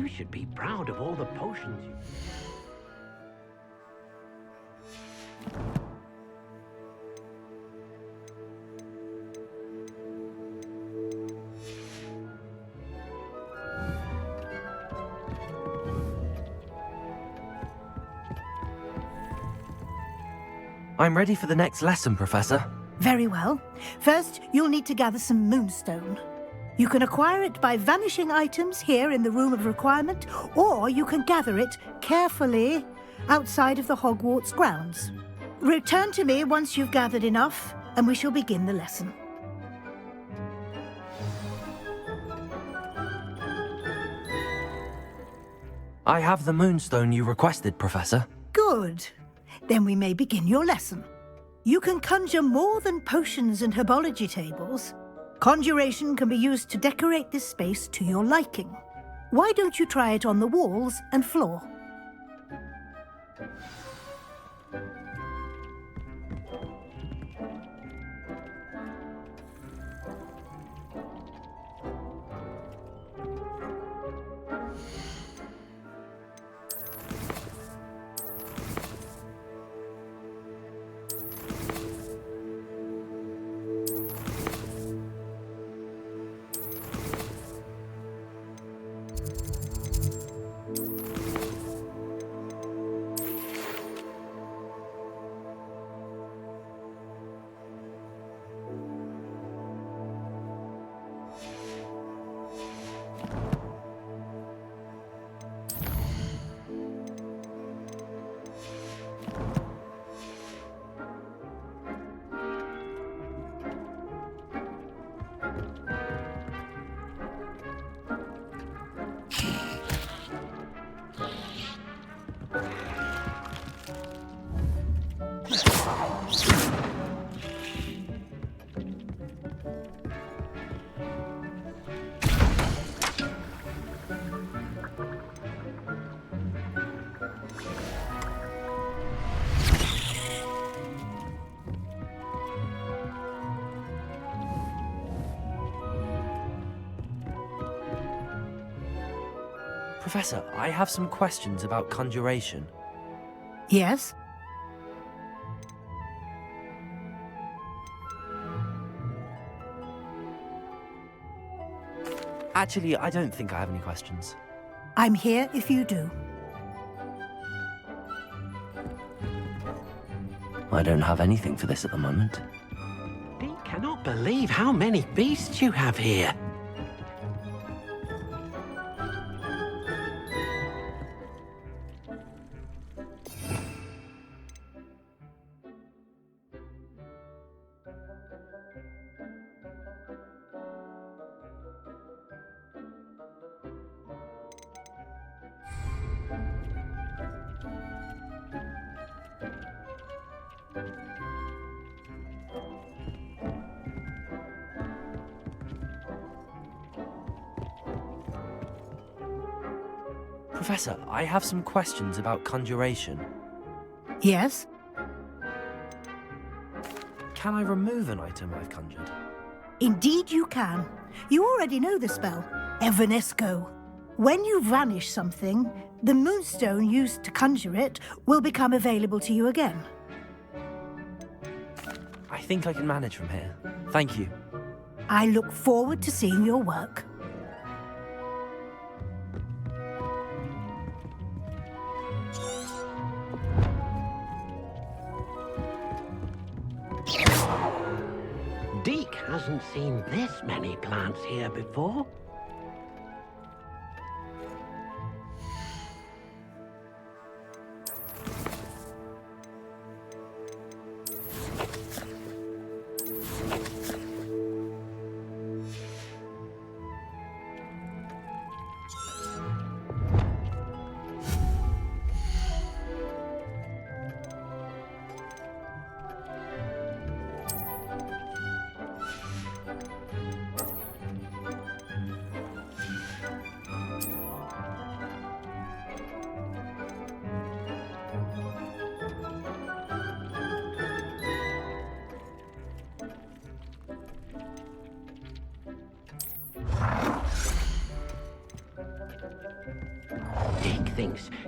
You should be proud of all the potions you... I'm ready for the next lesson, Professor. Very well. First, you'll need to gather some moonstone. You can acquire it by vanishing items here in the Room of Requirement, or you can gather it carefully outside of the Hogwarts grounds. Return to me once you've gathered enough, and we shall begin the lesson. I have the moonstone you requested, Professor. Good. Then we may begin your lesson. You can conjure more than potions and herbology tables. Conjuration can be used to decorate this space to your liking. Why don't you try it on the walls and floor? Professor, I have some questions about conjuration. Yes? Actually, I don't think I have any questions. I'm here if you do. I don't have anything for this at the moment. I cannot believe how many beasts you have here. Professor, I have some questions about conjuration. Yes? Can I remove an item I've conjured? Indeed you can. You already know the spell, Evanesco. When you vanish something, the moonstone used to conjure it will become available to you again. I think I can manage from here. Thank you. I look forward to seeing your work. Deke hasn't seen this many plants here before.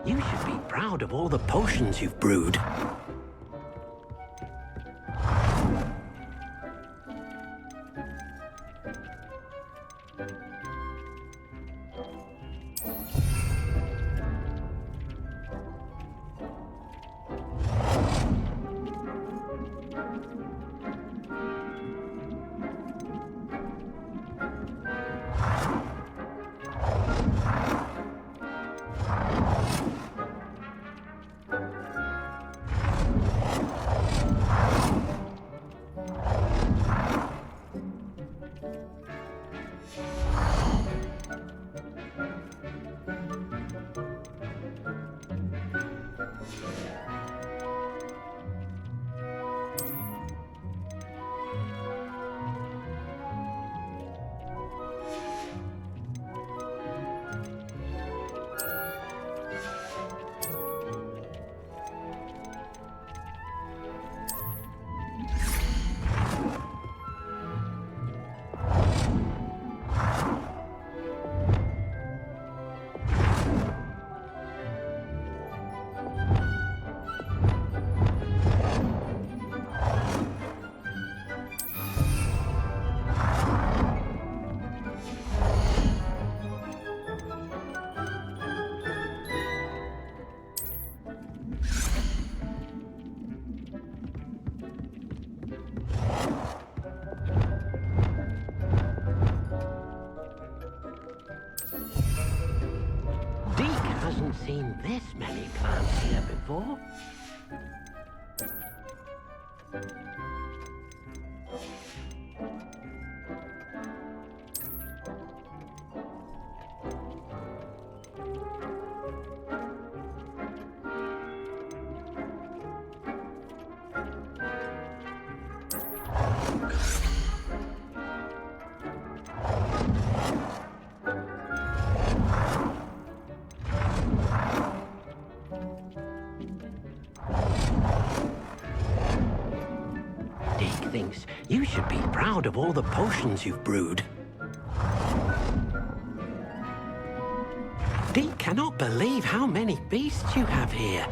You should be proud of all the potions you've brewed. Hasn't seen this many plants here before. Thinks you should be proud of all the potions you've brewed. Dee cannot believe how many beasts you have here.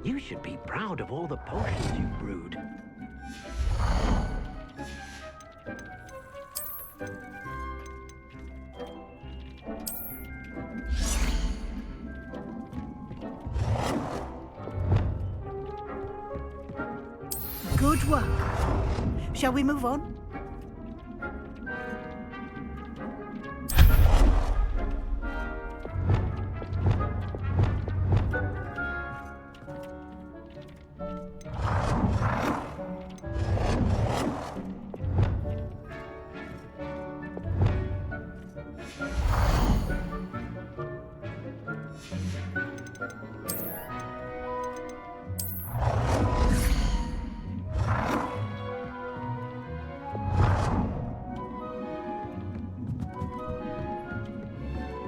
You should be proud of all the potions you've brewed. Good work. Shall we move on?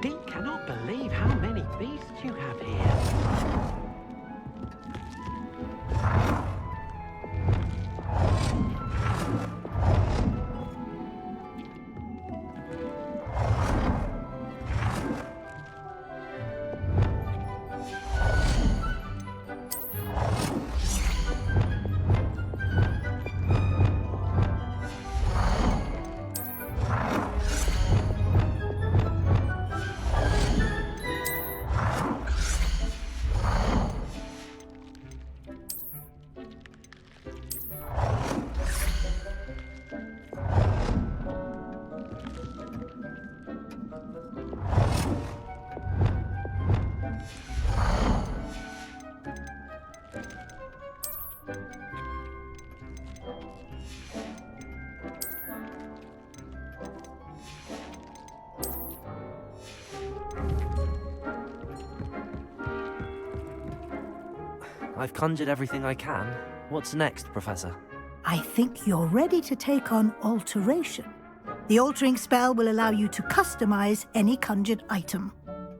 Dee cannot believe how many beasts you have here. I've conjured everything I can. What's next, Professor? I think you're ready to take on alteration. The altering spell will allow you to customize any conjured item.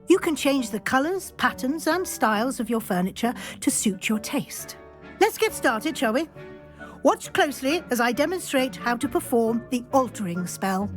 You can change the colors, patterns, and styles of your furniture to suit your taste. Let's get started, shall we? Watch closely as I demonstrate how to perform the altering spell.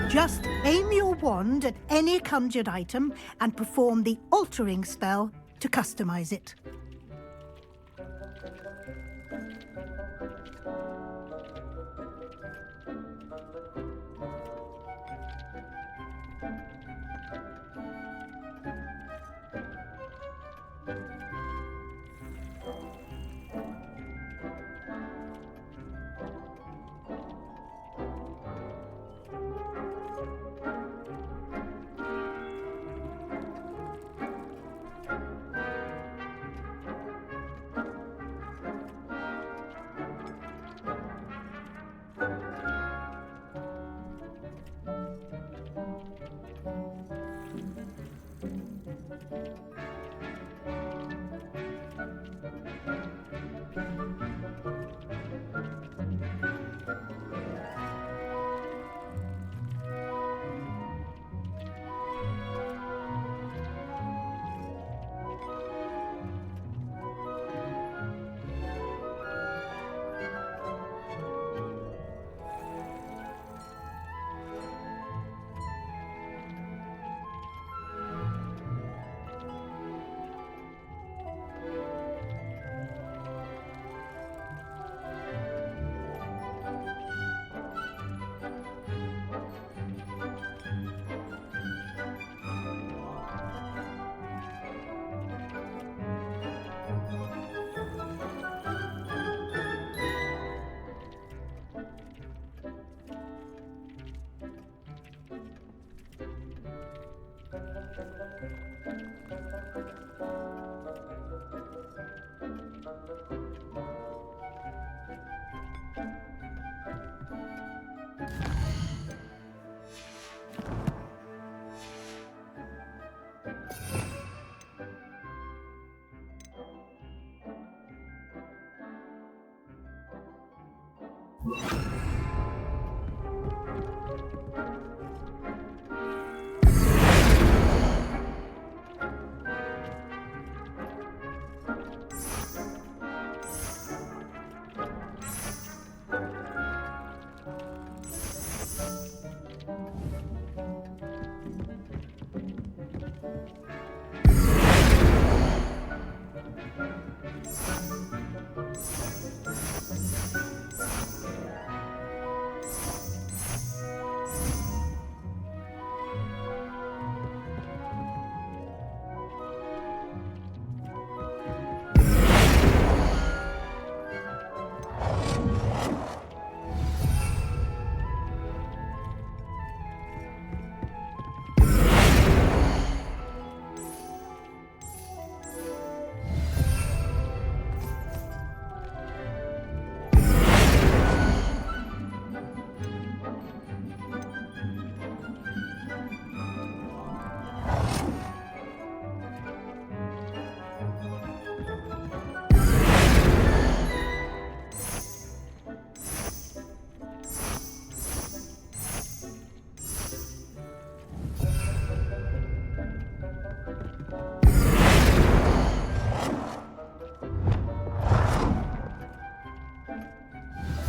Just aim your wand at any conjured item and perform the altering spell to customize it.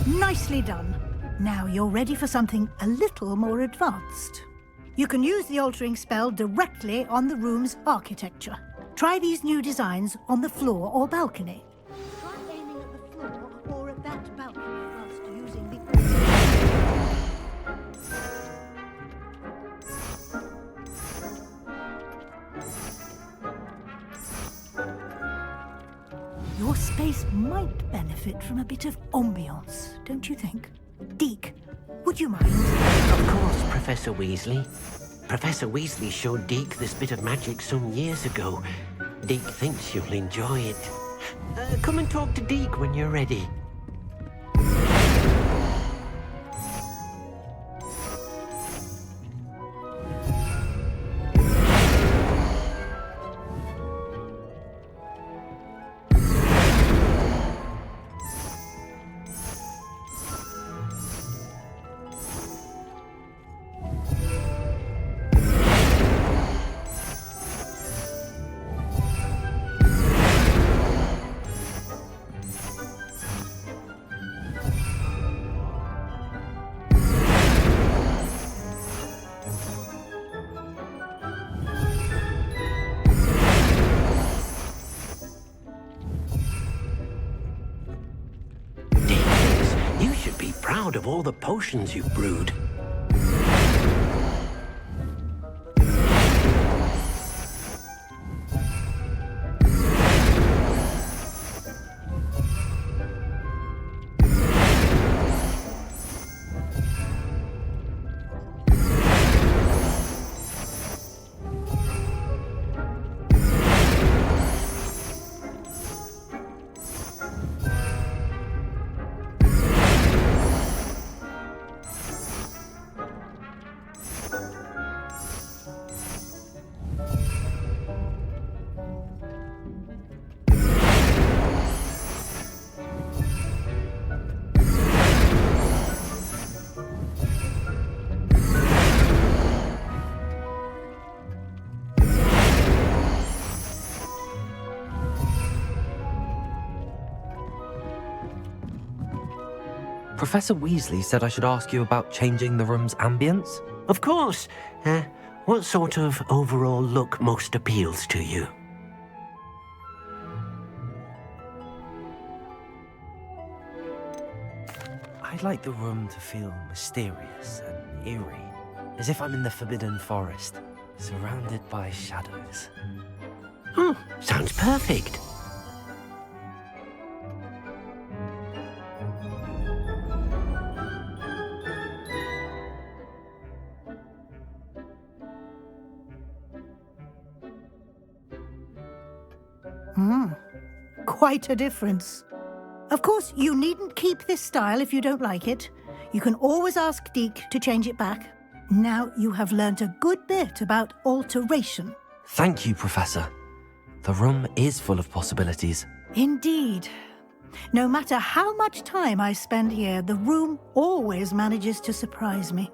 Nicely done. Now you're ready for something a little more advanced. You can use the altering spell directly on the room's architecture. Try these new designs on the floor or balcony. Try aiming at the floor or at that balcony whilst using the... Your space might benefit from a bit of ambiance, don't you think? Deke, would you mind? Of course, Professor Weasley. Professor Weasley showed Deke this bit of magic some years ago. Deke thinks you'll enjoy it. Come and talk to Deke when you're ready. Proud of all the potions you've brewed. Professor Weasley said I should ask you about changing the room's ambience? Of course. What sort of overall look most appeals to you? I'd like the room to feel mysterious and eerie, as if I'm in the Forbidden Forest, surrounded by shadows. Oh, sounds perfect. Quite a difference. Of course, you needn't keep this style if you don't like it. You can always ask Deke to change it back. Now you have learnt a good bit about alteration. Thank you, Professor. The room is full of possibilities. Indeed. No matter how much time I spend here, the room always manages to surprise me.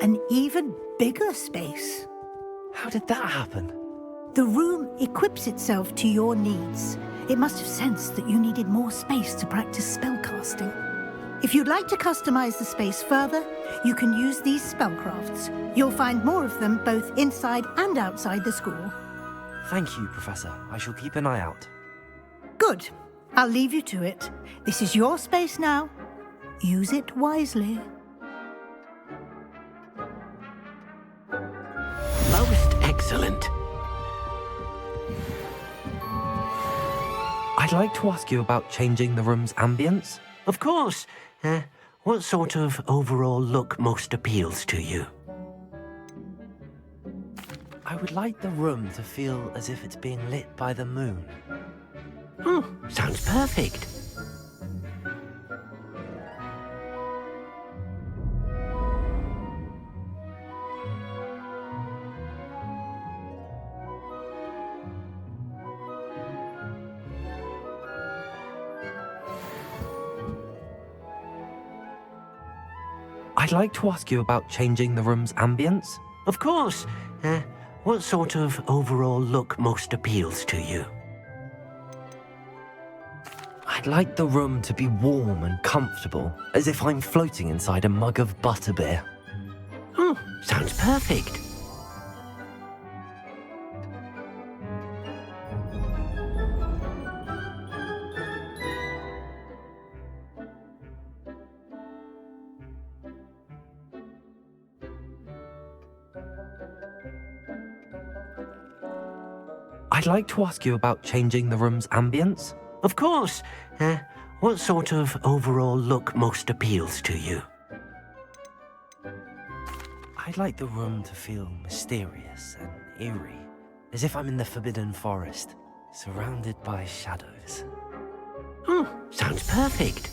An even bigger space. How did that happen? The room equips itself to your needs. It must have sensed that you needed more space to practice spellcasting. If you'd like to customize the space further, you can use these spellcrafts. You'll find more of them both inside and outside the school. Thank you, Professor. I shall keep an eye out. Good. I'll leave you to it. This is your space now. Use it wisely. Most excellent. I'd like to ask you about changing the room's ambience. Of course. What sort of overall look most appeals to you? I would like the room to feel as if it's being lit by the moon. Sounds perfect. I'd like to ask you about changing the room's ambience. Of course. What sort of overall look most appeals to you? I'd like the room to be warm and comfortable, as if I'm floating inside a mug of butterbeer. Sounds perfect. I'd like to ask you about changing the room's ambience. Of course. What sort of overall look most appeals to you? I'd like the room to feel mysterious and eerie, as if I'm in the Forbidden Forest, surrounded by shadows. Sounds perfect.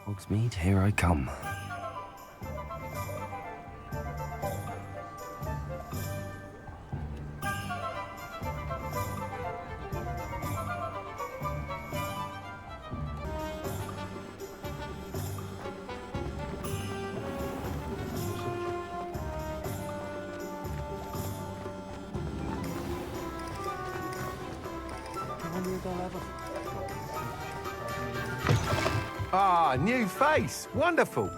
Hogsmeade, here I come. Ah, new face. Wonderful.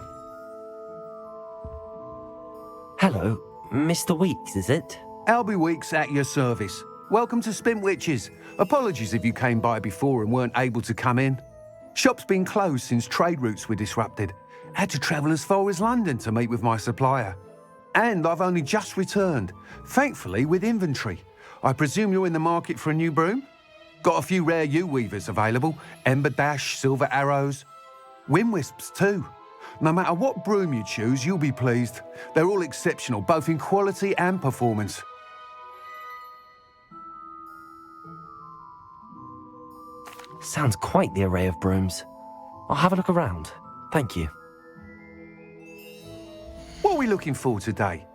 Hello, Mr. Weeks, is it? Albie Weeks at your service. Welcome to Spintwitches. Apologies if you came by before and weren't able to come in. Shop's been closed since trade routes were disrupted, Had to travel as far as London to meet with my supplier. And I've only just returned, thankfully with inventory. I presume you're in the market for a new broom? Got a few rare yew-weavers available. Ember Dash, Silver Arrows. Wind-wisps too. No matter what broom you choose, you'll be pleased. They're all exceptional, both in quality and performance. Sounds quite the array of brooms. I'll have a look around. Thank you. What are we looking for today?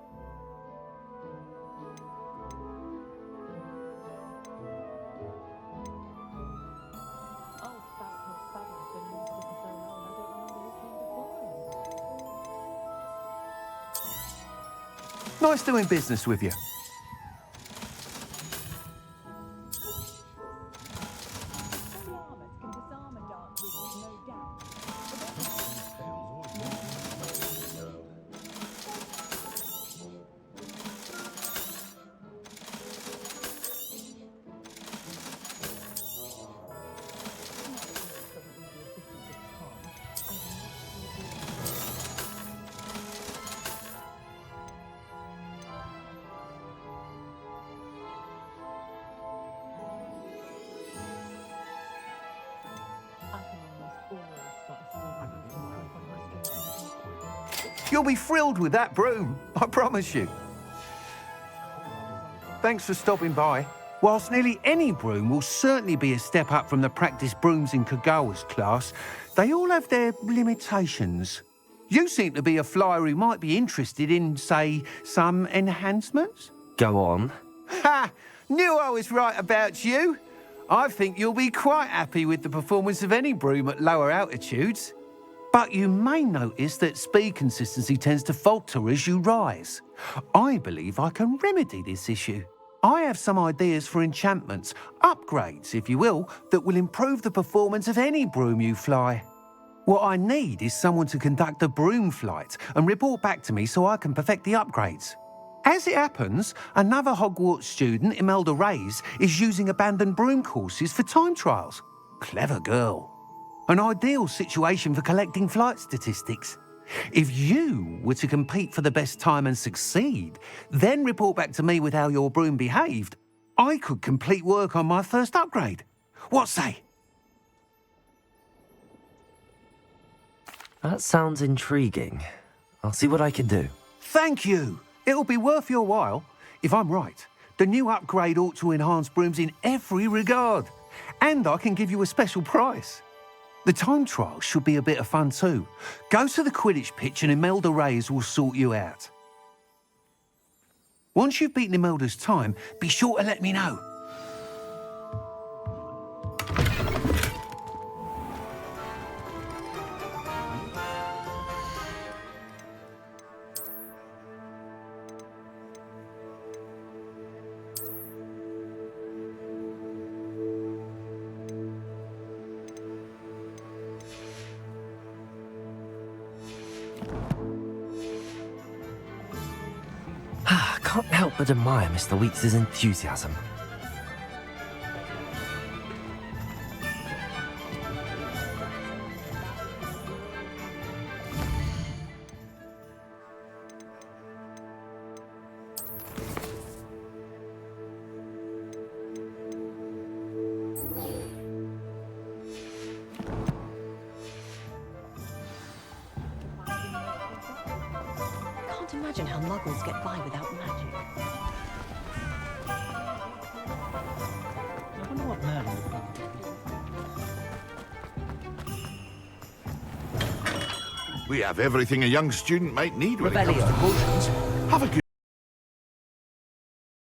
Nice doing business with you. You'll be thrilled with that broom, I promise you. Thanks for stopping by. Whilst nearly any broom will certainly be a step up from the practice brooms in Kagawa's class, they all have their limitations. You seem to be a flyer who might be interested in, say, some enhancements? Go on. Ha! Knew I was right about you. I think you'll be quite happy with the performance of any broom at lower altitudes. But you may notice that speed consistency tends to falter as you rise. I believe I can remedy this issue. I have some ideas for enchantments, upgrades, if you will, that will improve the performance of any broom you fly. What I need is someone to conduct a broom flight and report back to me so I can perfect the upgrades. As it happens, another Hogwarts student, Imelda Reyes, is using abandoned broom courses for time trials. Clever girl. An ideal situation for collecting flight statistics. If you were to compete for the best time and succeed, then report back to me with how your broom behaved, I could complete work on my first upgrade. What say? That sounds intriguing. I'll see what I can do. Thank you. It'll be worth your while. If I'm right, the new upgrade ought to enhance brooms in every regard. And I can give you a special price. The time trial should be a bit of fun too. Go to the Quidditch pitch and Imelda Reyes will sort you out. Once you've beaten Imelda's time, be sure to let me know. Can't help but admire Mr. Weeks' enthusiasm. Can't imagine how muggles get by without magic. I wonder what Merlin would. We have everything a young student might need when it comes Rebellion. to potions. Have a good